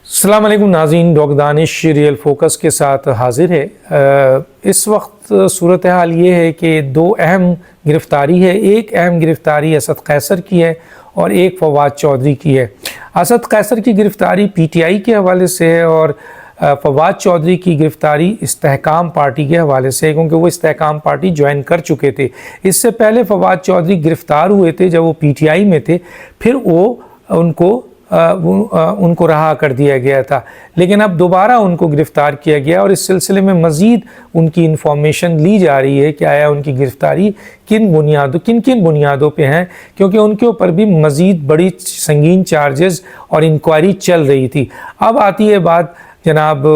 अस्सलाम वालेकुम नाज़रीन, डॉक्टर दानिश रियल फोकस के साथ हाजिर है। इस वक्त सूरत हाल ये है कि दो अहम गिरफ़्तारी है। एक अहम गिरफ़्तारी असद कैसर की है और एक फवाद चौधरी की है। असद कैसर की गिरफ़्तारी PTI के हवाले से है और फवाद चौधरी की गिरफ़्तारी इस्तेहकाम पार्टी के हवाले से है, क्योंकि वो इस्तेहकाम पार्टी ज्वाइन कर चुके थे। इससे पहले फवाद चौधरी गिरफ़्तार हुए थे जब वो PTI में थे, फिर वो उनको रहा कर दिया गया था, लेकिन अब दोबारा उनको गिरफ़्तार किया गया और इस सिलसिले में मज़ीद उनकी इंफॉर्मेशन ली जा रही है कि आया उनकी गिरफ़्तारी किन बुनियादों पे हैं, क्योंकि उनके ऊपर भी मज़ीद बड़ी संगीन चार्जेस और इंक्वायरी चल रही थी। अब आती है बात जनाब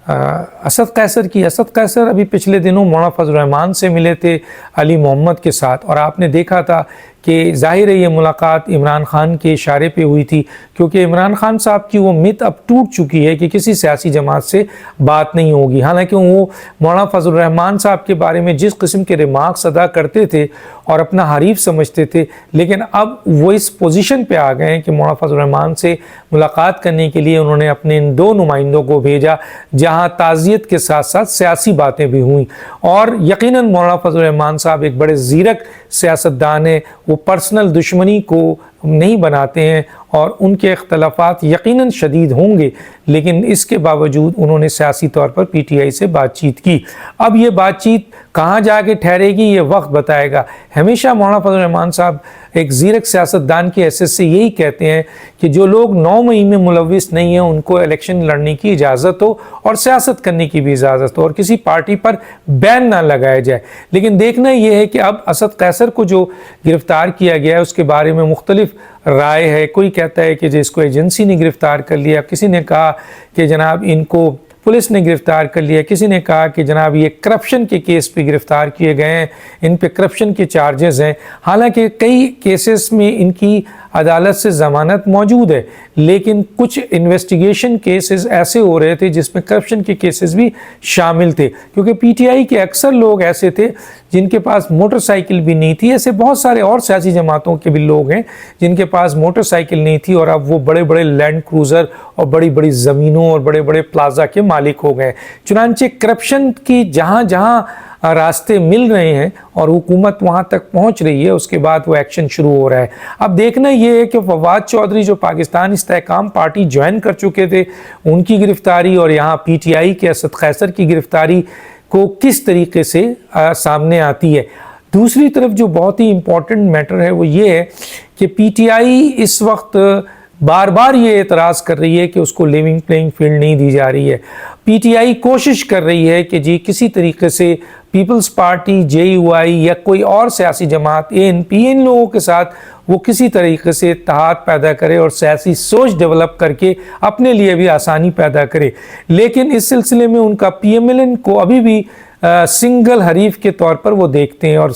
असद कैसर की। असद कैसर अभी पिछले दिनों मौलाना फजल रहमान से मिले थे अली मोहम्मद के साथ, और आपने देखा था कि ज़ाहिर है ये मुलाकात इमरान ख़ान के इशारे पे हुई थी, क्योंकि इमरान ख़ान साहब की वो मिथ अब टूट चुकी है कि किसी सियासी जमात से बात नहीं होगी। हालांकि वो मौलाना फजल रहमान साहब के बारे में जिस किस्म के रिमार्क्स अदा करते थे और अपना हरीफ समझते थे, लेकिन अब वो इस पोजीशन पे आ गए हैं कि मौलाना फजल रहमान से मुलाकात करने के लिए उन्होंने अपने इन दो नुमाइंदों को भेजा, जहाँ ताज़ियत के साथ साथ सियासी बातें भी हुई। और यकीनन मौलाना फजल रहमान साहब एक बड़े ज़ीरक सियासतदान है, वो पर्सनल दुश्मनी को नहीं बनाते हैं और उनके इख्तलाफात यकीनन शदीद होंगे, लेकिन इसके बावजूद उन्होंने सियासी तौर पर PTI से बातचीत की। अब ये बातचीत कहाँ जाके ठहरेगी ये वक्त बताएगा। हमेशा मौलाना फजल रहमान साहब एक ज़ीरक सियासतदान की हैसियत से यही कहते हैं कि जो लोग 9 मई में मुलव्विस नहीं हैं उनको इलेक्शन लड़ने की इजाज़त हो और सियासत करने की भी इजाज़त हो और किसी पार्टी पर बैन ना लगाया जाए। लेकिन देखना यह है कि अब असद कैसर को जो गिरफ़्तार किया गया है उसके बारे में मुख्तलिफ राय है। कोई कहता है कि जिसको एजेंसी ने गिरफ़्तार कर लिया, किसी ने कहा कि जनाब इनको पुलिस ने गिरफ़्तार कर लिया, किसी ने कहा कि जनाब ये करप्शन के केस पे गिरफ़्तार किए गए हैं, इन पे करप्शन के चार्जेस हैं। हालांकि कई केसेस में इनकी अदालत से ज़मानत मौजूद है, लेकिन कुछ इन्वेस्टिगेशन केसेस ऐसे हो रहे थे जिसमें करप्शन के केसेस भी शामिल थे, क्योंकि PTI के अक्सर लोग ऐसे थे जिनके पास मोटरसाइकिल भी नहीं थी। ऐसे बहुत सारे और सियासी जमातों के भी लोग हैं जिनके पास मोटरसाइकिल नहीं थी और अब वो बड़े बड़े लैंड क्रूज़र और बड़ी बड़ी ज़मीनों और बड़े बड़े प्लाजा के मालिक हो गए। चुनांचे करप्शन की जहाँ जहाँ रास्ते मिल रहे हैं और हुकूमत वहाँ तक पहुँच रही है, उसके बाद वो एक्शन शुरू हो रहा है। अब देखना ये है कि फवाद चौधरी जो पाकिस्तान इस्तेहकाम पार्टी ज्वाइन कर चुके थे, उनकी गिरफ़्तारी और यहाँ PTI के असद कैसर की गिरफ़्तारी को किस तरीके से सामने आती है। दूसरी तरफ जो बहुत ही इम्पॉर्टेंट मैटर है वो ये है कि PTI इस वक्त बार बार ये एतराज़ कर रही है कि उसको लिविंग प्लेइंग फील्ड नहीं दी जा रही है। PTI कोशिश कर रही है कि जी किसी तरीके से पीपल्स पार्टी, JUI या कोई और सियासी जमात ANP, इन लोगों के साथ वो किसी तरीके से इत्तेहाद पैदा करे और सियासी सोच डेवलप करके अपने लिए भी आसानी पैदा करे। लेकिन इस सिलसिले में उनका PMLN को अभी भी सिंगल हरीफ के तौर पर वो देखते हैं और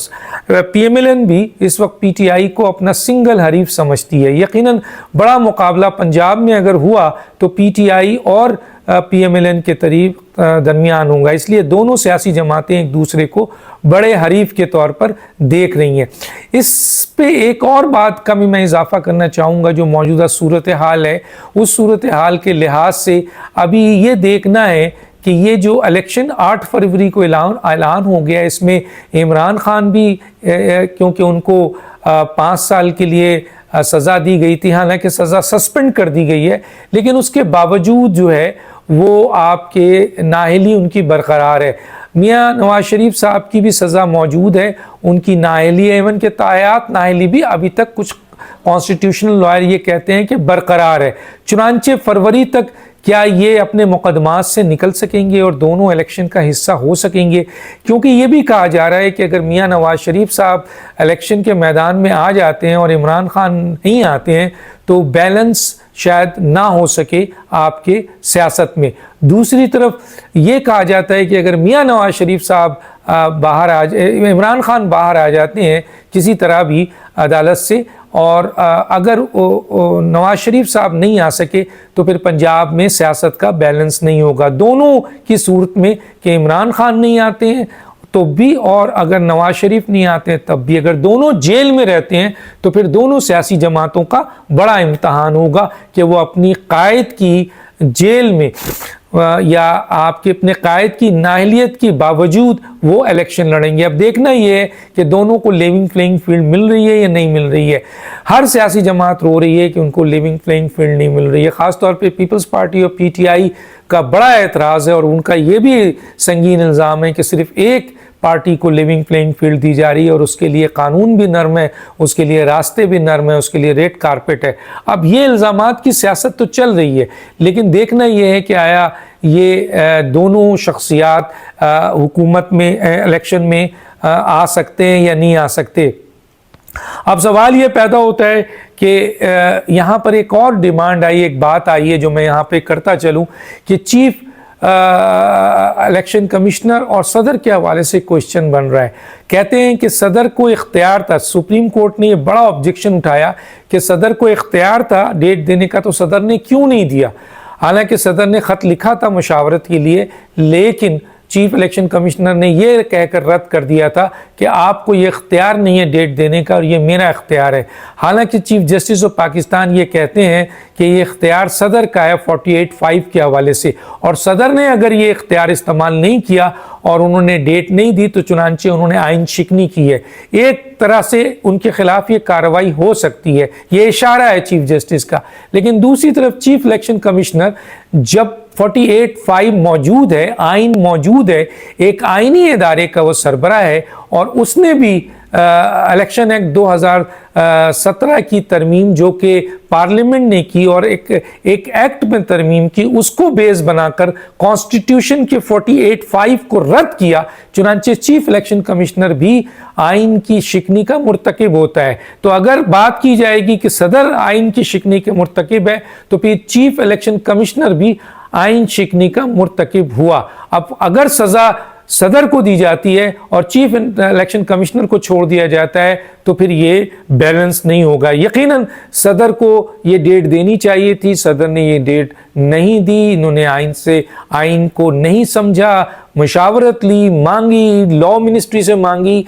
PMLN भी इस वक्त PTI को अपना सिंगल हरीफ समझती है। यकीनन बड़ा मुकाबला पंजाब में अगर हुआ तो PTI और PMLN के दरमियान होगा, इसलिए दोनों सियासी जमातें एक दूसरे को बड़े हरीफ के तौर पर देख रही हैं। इस पे एक और बात का भी मैं इजाफा करना चाहूँगा, जो मौजूदा सूरत हाल है उस सूरत हाल के लिहाज से अभी ये देखना है कि ये जो इलेक्शन 8 फरवरी को ऐलान हो गया, इसमें इमरान ख़ान भी क्योंकि उनको 5 साल के लिए सज़ा दी गई थी, हालांकि सज़ा सस्पेंड कर दी गई है, लेकिन उसके बावजूद जो है वो आपके नाअहली उनकी बरकरार है। मियाँ नवाज शरीफ साहब की भी सज़ा मौजूद है, उनकी नाअहली है, इवन के तायात नाअहली भी अभी तक कुछ कॉन्स्टिट्यूशनल लॉयर ये कहते हैं कि बरकरार है। चुनांचे फरवरी तक क्या ये अपने मुकदमात से निकल सकेंगे और दोनों इलेक्शन का हिस्सा हो सकेंगे, क्योंकि ये भी कहा जा रहा है कि अगर मियाँ नवाज शरीफ साहब इलेक्शन के मैदान में आ जाते हैं और इमरान ख़ान नहीं आते हैं तो बैलेंस शायद ना हो सके आपके सियासत में। दूसरी तरफ ये कहा जाता है कि अगर मियाँ नवाज शरीफ साहब इमरान ख़ान बाहर आ जाते हैं किसी तरह भी अदालत से, और अगर नवाज शरीफ साहब नहीं आ सके तो फिर पंजाब में सियासत का बैलेंस नहीं होगा। दोनों की सूरत में कि इमरान ख़ान नहीं आते हैं तो भी, और अगर नवाज शरीफ नहीं आते तब भी, अगर दोनों जेल में रहते हैं तो फिर दोनों सियासी जमातों का बड़ा इम्तहान होगा कि वो अपनी कायद की जेल में या आपके अपने कायद की नाअहलियत के बावजूद वो इलेक्शन लड़ेंगे। अब देखना ये है कि दोनों को लेवल प्लेइंग फील्ड मिल रही है या नहीं मिल रही है। हर सियासी जमात रो रही है कि उनको लेवल प्लेइंग फील्ड नहीं मिल रही है। ख़ासतौर पे पीपल्स पार्टी और पीटीआई का बड़ा एतराज़ है और उनका ये भी संगीन इल्ज़ाम है कि सिर्फ एक पार्टी को लिविंग प्लेइंग फील्ड दी जा रही है और उसके लिए कानून भी नर्म है, उसके लिए रास्ते भी नर्म है, उसके लिए रेड कारपेट है। अब ये इल्ज़ामात की सियासत तो चल रही है, लेकिन देखना ये है कि आया ये दोनों शख्सियात हुकूमत में इलेक्शन में आ सकते हैं या नहीं आ सकते। अब सवाल ये पैदा होता है कि यहाँ पर एक और डिमांड आई, एक बात आई है जो मैं यहाँ पे करता चलूँ कि चीफ इलेक्शन कमिश्नर और सदर के हवाले से क्वेश्चन बन रहा है। कहते हैं कि सदर को इख्तियार था, सुप्रीम कोर्ट ने ये बड़ा ऑब्जेक्शन उठाया कि सदर को इख्तियार था डेट देने का, तो सदर ने क्यों नहीं दिया। हालांकि सदर ने ख़त लिखा था मुशावरत के लिए, लेकिन चीफ इलेक्शन कमिश्नर ने यह कहकर रद्द कर दिया था कि आपको ये इख्तियार नहीं है डेट देने का और ये मेरा इख्तियार है। हालांकि चीफ जस्टिस ऑफ पाकिस्तान ये कहते हैं कि ये इख्तियार सदर का है 48(5) के हवाले से, और सदर ने अगर ये इख्तियार इस्तेमाल नहीं किया और उन्होंने डेट नहीं दी तो चुनांचे उन्होंने आइन शिकनी की है। एक तरह से उनके खिलाफ ये कार्रवाई हो सकती है, ये इशारा है चीफ जस्टिस का। लेकिन दूसरी तरफ चीफ इलेक्शन कमिश्नर जब 48(5) मौजूद है, आइन मौजूद है, एक आइनी इदारे का वो सरबराह है और उसने भी इलेक्शन एक्ट 2017 की तरमीम जो कि पार्लियामेंट ने की और एक एक्ट में तरमीम की, उसको बेस बनाकर कॉन्स्टिट्यूशन के 48(5) को रद्द किया। चुनांचे चीफ इलेक्शन कमिश्नर भी आइन की शिकनी का मुर्तकिब होता है। तो अगर बात की जाएगी कि सदर आइन की शिकनी के मुर्तकिब है तो फिर चीफ इलेक्शन कमिश्नर भी आइन शिकनी का मुर्तकिब हुआ। अब अगर सज़ा सदर को दी जाती है और चीफ इलेक्शन कमिश्नर को छोड़ दिया जाता है तो फिर ये बैलेंस नहीं होगा। यकीनन सदर को ये डेट देनी चाहिए थी, सदर ने ये डेट नहीं दी। इन्होंने आइन को नहीं समझा, मुशावरत ली, मांगी, लॉ मिनिस्ट्री से मांगी,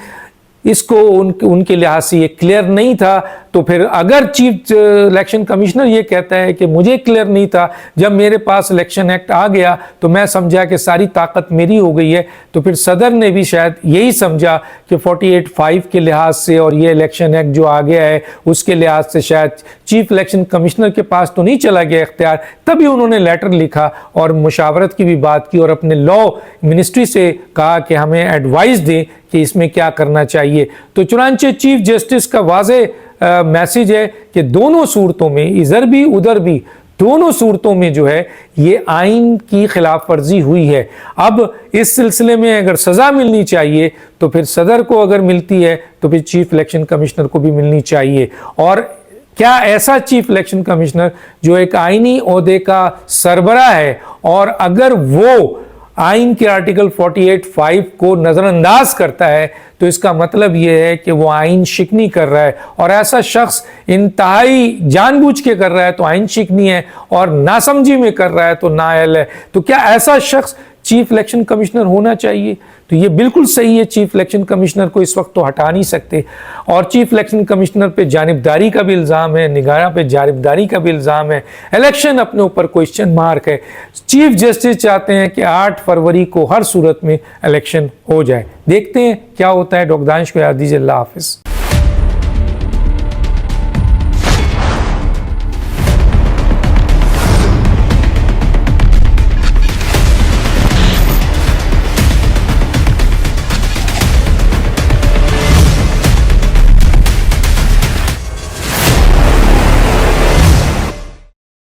इसको उनके लिहाज से ये क्लियर नहीं था। तो फिर अगर चीफ इलेक्शन कमिश्नर ये कहता है कि मुझे क्लियर नहीं था, जब मेरे पास इलेक्शन एक्ट आ गया तो मैं समझा कि सारी ताकत मेरी हो गई है, तो फिर सदर ने भी शायद यही समझा कि 48(5) के लिहाज से और ये इलेक्शन एक्ट जो आ गया है उसके लिहाज से शायद चीफ इलेक्शन कमिश्नर के पास तो नहीं चला गया इख्तियार। तभी उन्होंने लेटर लिखा और मुशावरत की भी बात की और अपने लॉ मिनिस्ट्री से कहा कि हमें एडवाइस दें कि इसमें क्या करना चाहिए। तो चुनांचे चीफ जस्टिस का वाज़े मैसेज है कि दोनों सूरतों में, इधर भी उधर भी, दोनों सूरतों में जो है ये आइन की खिलाफ वर्जी हुई है। अब इस सिलसिले में अगर सज़ा मिलनी चाहिए तो फिर सदर को अगर मिलती है तो फिर चीफ इलेक्शन कमिश्नर को भी मिलनी चाहिए। और क्या ऐसा चीफ इलेक्शन कमिश्नर जो एक आइनी ओहदे का सरबराह है और अगर वो आइन के आर्टिकल 48(5) को नज़रअंदाज करता है तो इसका मतलब यह है कि वो आइन शिकनी कर रहा है, और ऐसा शख्स इंतहाई जानबूझ के कर रहा है तो आइन शिकनी है, और नासमझी में कर रहा है तो नाअहल है। तो क्या ऐसा शख्स चीफ इलेक्शन कमिश्नर होना चाहिए? तो ये बिल्कुल सही है, चीफ इलेक्शन कमिश्नर को इस वक्त तो हटा नहीं सकते। और चीफ इलेक्शन कमिश्नर पे जानिबदारी का भी इल्ज़ाम है, निगारा पे जानिबदारी का भी इल्ज़ाम है, इलेक्शन अपने ऊपर क्वेश्चन मार्क है। चीफ जस्टिस चाहते हैं कि 8 फरवरी को हर सूरत में इलेक्शन हो जाए। देखते हैं क्या होता है। डॉक्टर दानिश को याद दीजिए। अल्लाह हाफिज़।